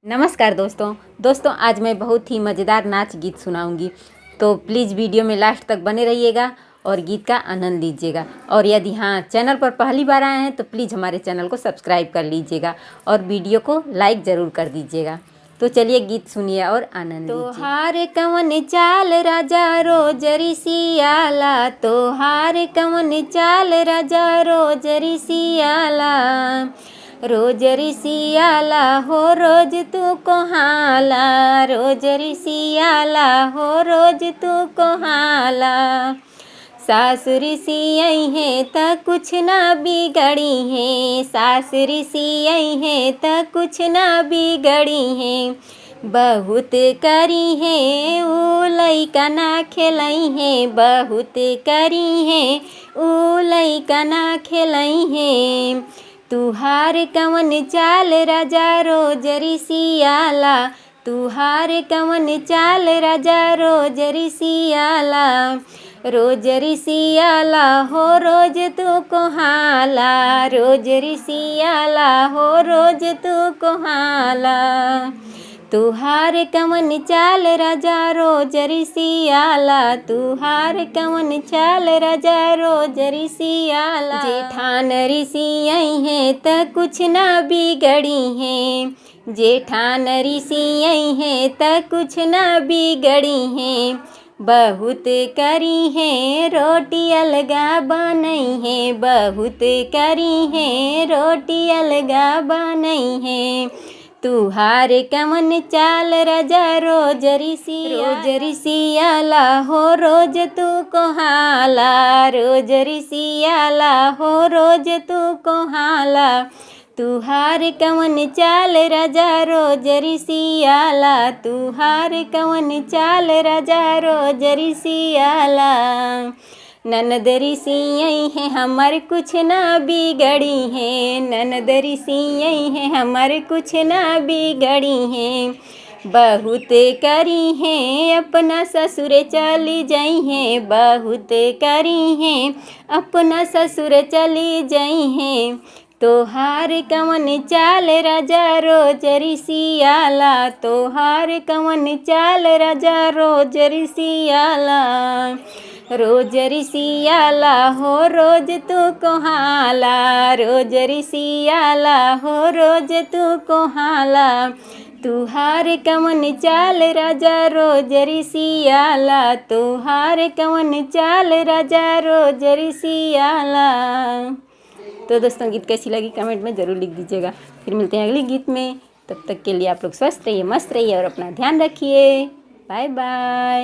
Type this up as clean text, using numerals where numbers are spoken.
नमस्कार दोस्तों आज मैं बहुत ही मज़ेदार नाच गीत सुनाऊंगी। तो प्लीज़ वीडियो में लास्ट तक बने रहिएगा और गीत का आनंद लीजिएगा। और यदि हाँ चैनल पर पहली बार आए हैं तो प्लीज़ हमारे चैनल को सब्सक्राइब कर लीजिएगा और वीडियो को लाइक ज़रूर कर दीजिएगा। तो चलिए गीत सुनिए और आनंद लीजिए। तोहार कवन चाल राजा रोजरी सियाला, तोहार कवन चाल राजा रोजरी सियाला, रोजरी सियाला हो रोज तू कोहाला, रोजरी सियाला हो रोज तू कोहाला। सासुरी सियई है त कुछ ना बिगड़ी है, सासुरी सियई है त कुछ ना बिगड़ी है। बहुत करी है ऊ लइका ना खेलई है, बहुत करी है ऊ लइका ना खेलई है। तुहार कवन चाल राजा रोजरी सियाला, तुहार कवन चाल राजा रोजरी सियाला, रोजरी सियाला हो रोज तू कोहाला, रोजरी सियाला हो रोज तू कोहाला। तुहार कवन चाल राजा रोजरी सियाला, तुहार कवन चाल राजा रोजरी सियाला। जेठान ऋषियई है त कुछ ना बिगड़ी है, जेठान ऋषियई है त कुछ ना बिगड़ी है। बहुत करी है रोटी अलगा बनई है, बहुत करी है रोटी अलगा बनई है। तुहार कवन चाल राजा रोजरी सियाला हो रोज तू कोहाला, रोजरी सियाला हो रोज तू कोहाला। तुहार कवन चाल राजा रोजरी सियाला, तुहार कवन चाल राजा रोजरी सियाला। ननद ऋषियई है हमर कुछ ना बिगड़ी है, ननद ऋषियई है हमर कुछ ना बिगड़ी है। बहुत करी है अपना ससुर चली जाई है, बहुत करी है अपना ससुर चली जाई है। तोहार कवन चाल राजा रोजरी सियाला, तोहार कवन चाल राजा रोजरी सियाला, रोजरी सियाला हो रोज तू कोहाला, रोजरी सियाला हो रोज तू कोहाला। तुहार कवन चाल राजा रोजरी सियाला, तुहार कवन चाल राजा रोजरी सियाला। तो दोस्तों गीत कैसी लगी कमेंट में ज़रूर लिख दीजिएगा। फिर मिलते हैं अगले गीत में, तब तक के लिए आप लोग स्वस्थ रहिए, मस्त रहिए और अपना ध्यान रखिए। Bye by.